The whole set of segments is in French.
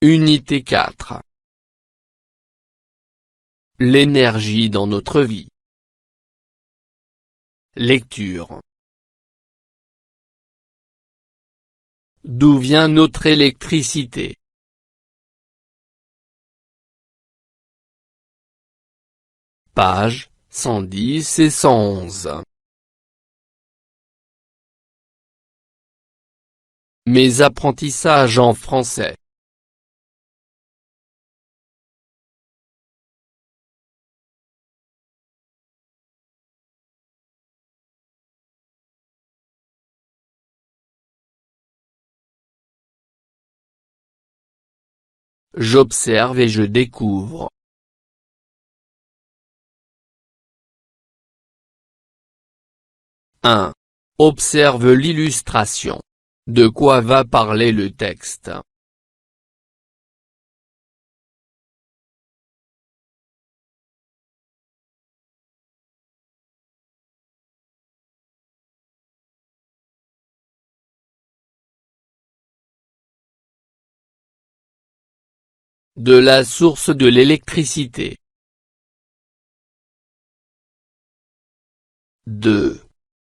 Unité 4. L'énergie dans notre vie. Lecture. D'où vient notre électricité? Pages 110 et 111. Mes apprentissages en français. J'observe et je découvre. Observe l'illustration. De quoi va parler le texte? De la source de l'électricité. 2.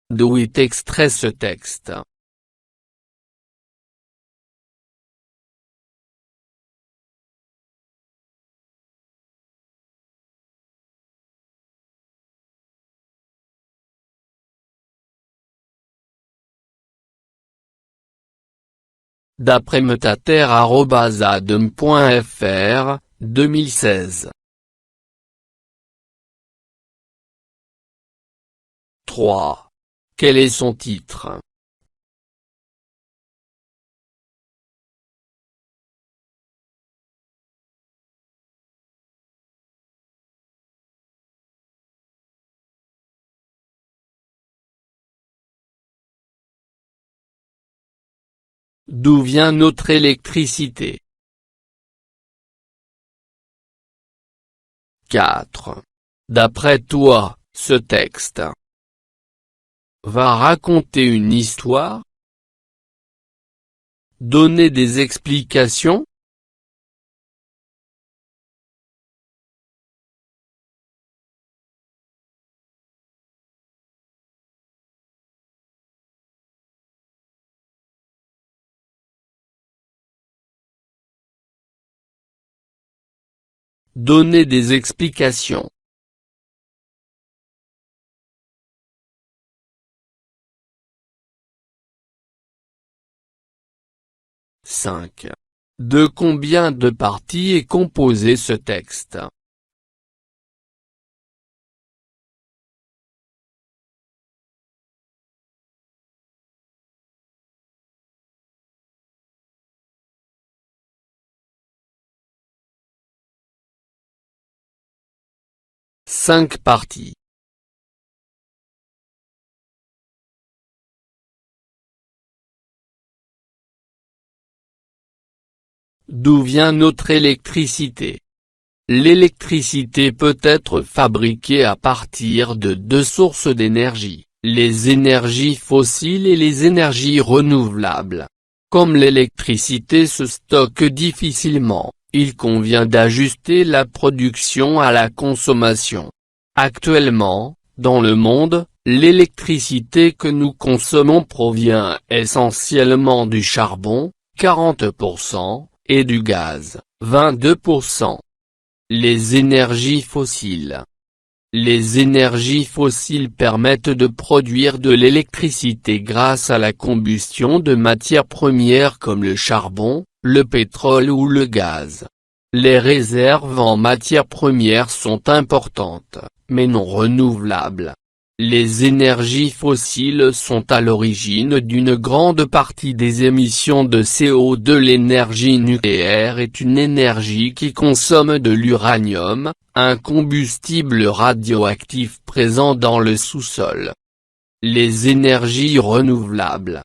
D'où est extrait ce texte? D'après metater@adem.fr, 2016. 3. Quel est son titre? D'où vient notre électricité? 4. D'après toi, ce texte va raconter une histoire? Donner des explications? Donner des explications. 5. De combien de parties est composé ce texte? Cinq parties. D'où vient notre électricité? L'électricité peut être fabriquée à partir de deux sources d'énergie, les énergies fossiles et les énergies renouvelables. Comme l'électricité se stocke difficilement, il convient d'ajuster la production à la consommation. Actuellement, dans le monde, l'électricité que nous consommons provient essentiellement du charbon, 40%, et du gaz, 22%. Les énergies fossiles. Les énergies fossiles permettent de produire de l'électricité grâce à la combustion de matières premières comme le charbon, le pétrole ou le gaz. Les réserves en matières premières sont importantes, mais non renouvelables. Les énergies fossiles sont à l'origine d'une grande partie des émissions de CO2. L'énergie nucléaire est une énergie qui consomme de l'uranium, un combustible radioactif présent dans le sous-sol. Les énergies renouvelables.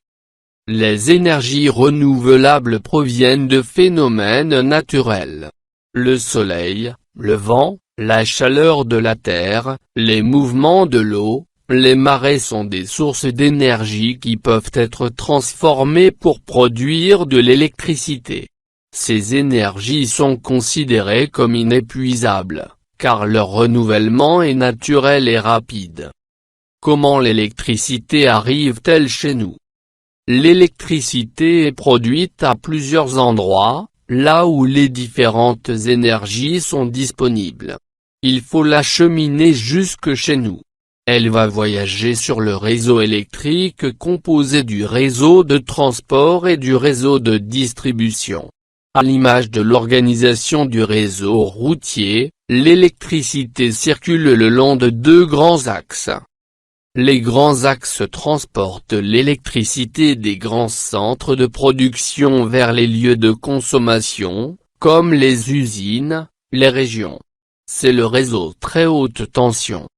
Les énergies renouvelables proviennent de phénomènes naturels. Le soleil, le vent, la chaleur de la terre, les mouvements de l'eau, les marées sont des sources d'énergie qui peuvent être transformées pour produire de l'électricité. Ces énergies sont considérées comme inépuisables, car leur renouvellement est naturel et rapide. Comment l'électricité arrive-t-elle chez nous? L'électricité est produite à plusieurs endroits, là où les différentes énergies sont disponibles. Il faut l'acheminer jusque chez nous. Elle va voyager sur le réseau électrique composé du réseau de transport et du réseau de distribution. À l'image de l'organisation du réseau routier, l'électricité circule le long de deux grands axes. Les grands axes transportent l'électricité des grands centres de production vers les lieux de consommation, comme les usines, les régions. C'est le réseau très haute tension.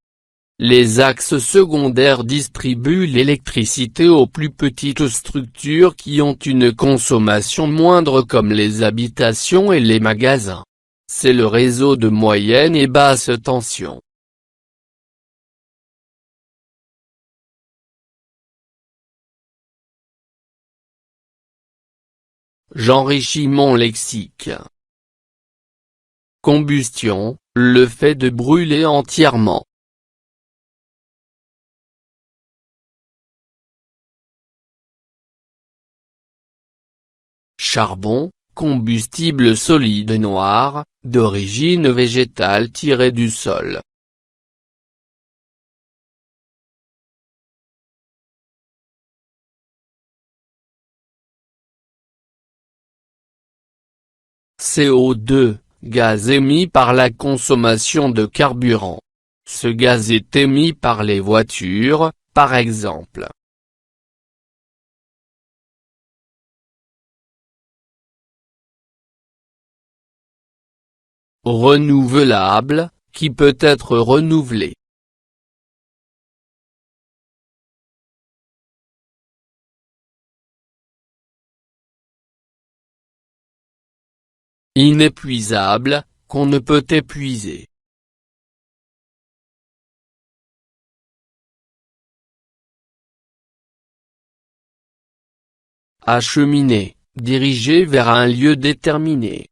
Les axes secondaires distribuent l'électricité aux plus petites structures qui ont une consommation moindre comme les habitations et les magasins. C'est le réseau de moyenne et basse tension. J'enrichis mon lexique. Combustion, le fait de brûler entièrement. Charbon, combustible solide noir, d'origine végétale tiré du sol. CO2, gaz émis par la consommation de carburant. Ce gaz est émis par les voitures, par exemple. Renouvelable, qui peut être renouvelé. Inépuisable, qu'on ne peut épuiser. Acheminer, diriger vers un lieu déterminé.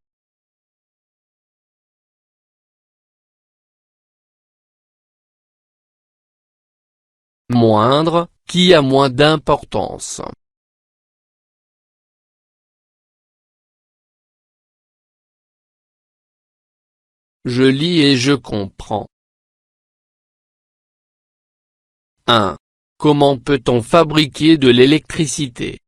Moindre, qui a moins d'importance. Je lis et je comprends. 1. Comment peut-on fabriquer de l'électricité?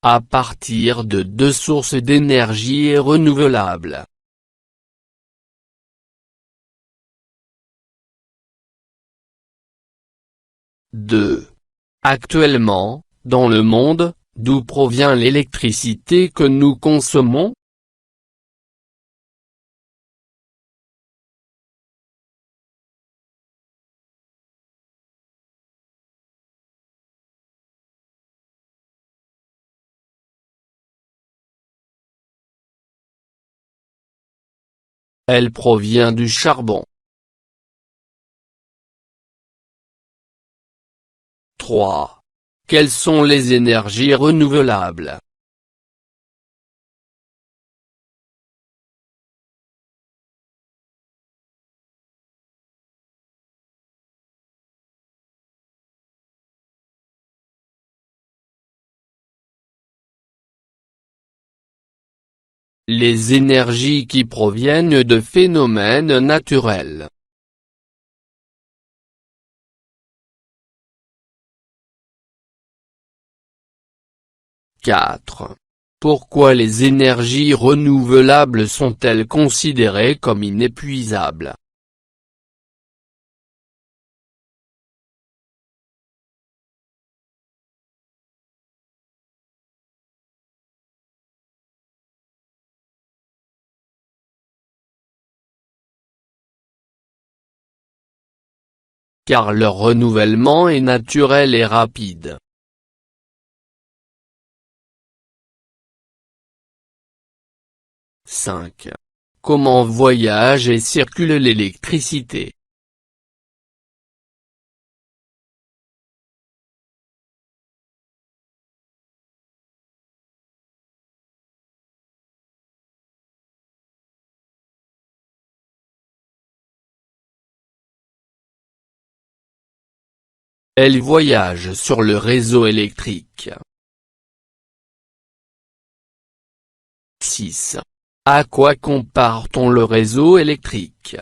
À partir de deux sources d'énergie renouvelables. 2. Actuellement, dans le monde, d'où provient l'électricité que nous consommons? Elle provient du charbon. 3. Quelles sont les énergies renouvelables? Les énergies qui proviennent de phénomènes naturels. 4. Pourquoi les énergies renouvelables sont-elles considérées comme inépuisables? car leur renouvellement est naturel et rapide. « 5. Comment voyage et circule l'électricité ? Elle voyage sur le réseau électrique. 6. À quoi compare-t-on le réseau électrique ?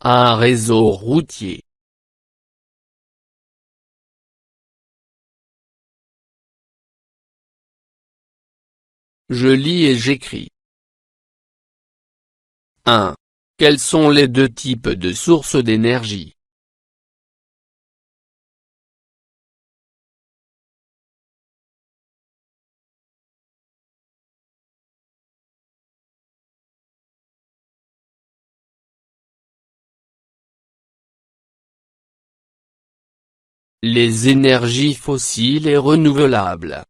À un réseau routier. Je lis et j'écris. 1. Quels sont les deux types de sources d'énergie ? Les énergies fossiles et renouvelables.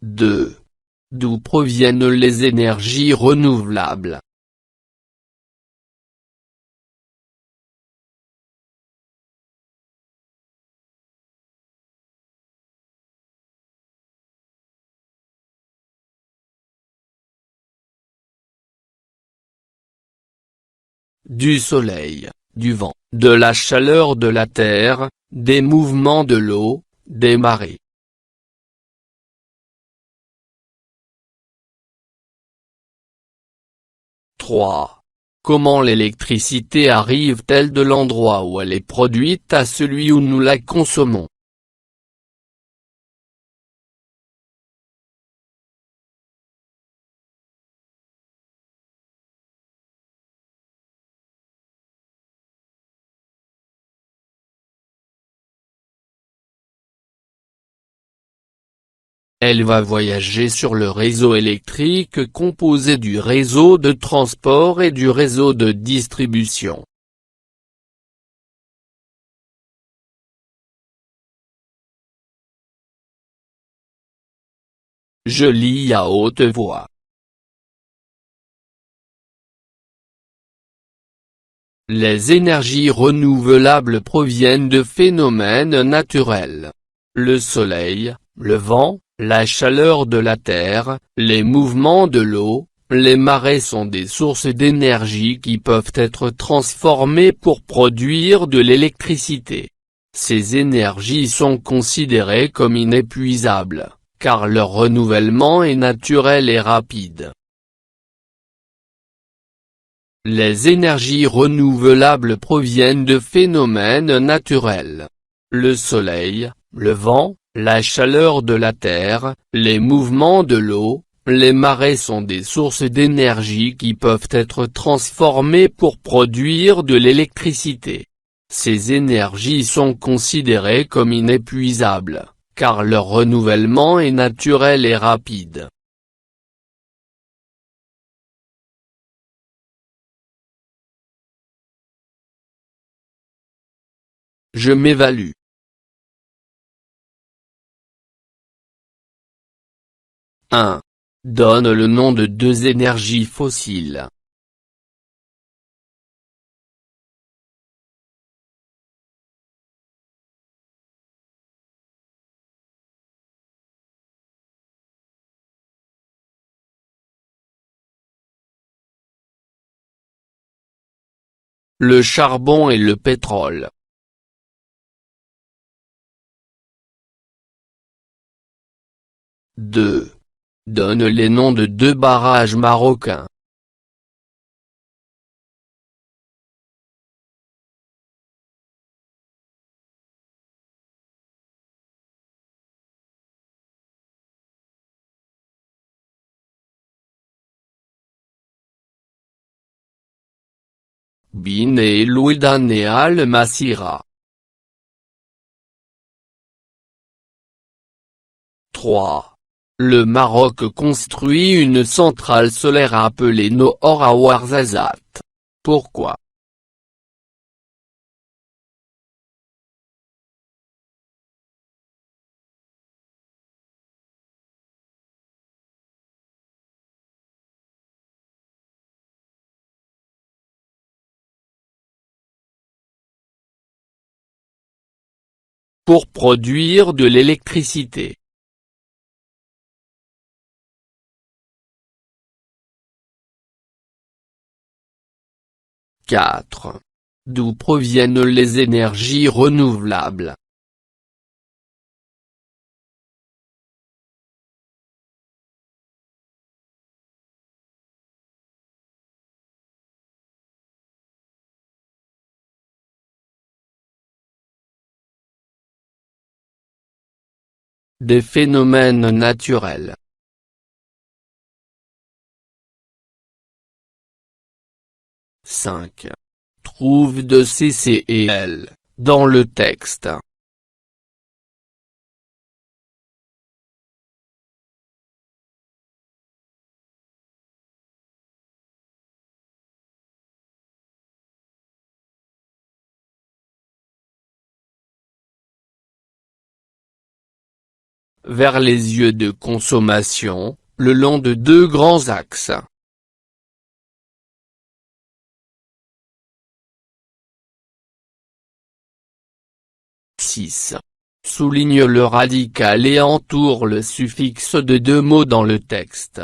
2. D'où proviennent les énergies renouvelables ? Du soleil, du vent, de la chaleur de la terre, des mouvements de l'eau, des marées. 3. Comment l'électricité arrive-t-elle de l'endroit où elle est produite à celui où nous la consommons ? Elle va voyager sur le réseau électrique composé du réseau de transport et du réseau de distribution. Je lis à haute voix. Les énergies renouvelables proviennent de phénomènes naturels. Le soleil, le vent, la chaleur de la terre, les mouvements de l'eau, les marées sont des sources d'énergie qui peuvent être transformées pour produire de l'électricité. Ces énergies sont considérées comme inépuisables, car leur renouvellement est naturel et rapide. Les énergies renouvelables proviennent de phénomènes naturels. Le soleil, le vent, la chaleur de la terre, les mouvements de l'eau, les marées sont des sources d'énergie qui peuvent être transformées pour produire de l'électricité. Ces énergies sont considérées comme inépuisables, car leur renouvellement est naturel et rapide. Je m'évalue. 1. Donne le nom de deux énergies fossiles. Le charbon et le pétrole. 2. Donne les noms de deux barrages marocains. Bin et Louidane al-Masira. 3. Le Maroc construit une centrale solaire appelée Noor à Ouarzazate. Pourquoi? Pour produire de l'électricité. « 4. D'où proviennent les énergies renouvelables? Des phénomènes naturels. 5. Trouve de C et L, dans le texte. Vers les lieux de consommation, le long de deux grands axes. 6. Souligne le radical et entoure le suffixe de deux mots dans le texte.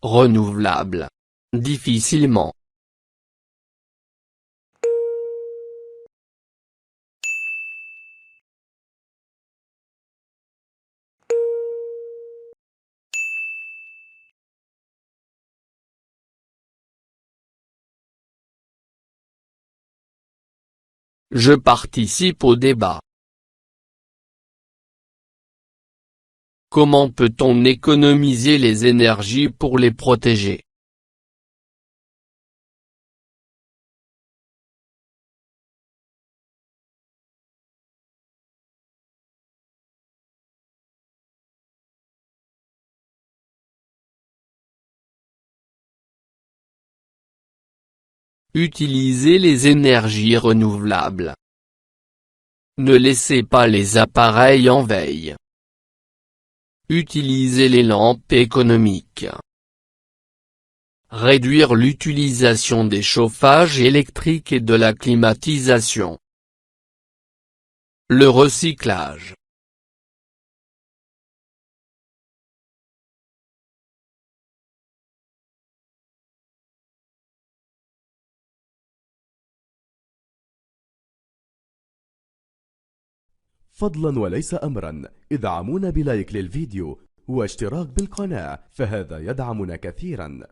Renouvelable. Difficilement. Je participe au débat. Comment peut-on économiser les énergies pour les protéger? Utilisez les énergies renouvelables. Ne laissez pas les appareils en veille. Utilisez les lampes économiques. Réduire l'utilisation des chauffages électriques et de la climatisation. Le recyclage. فضلا وليس أمرا، ادعمونا بلايك للفيديو واشتراك بالقناة، فهذا يدعمنا كثيرا.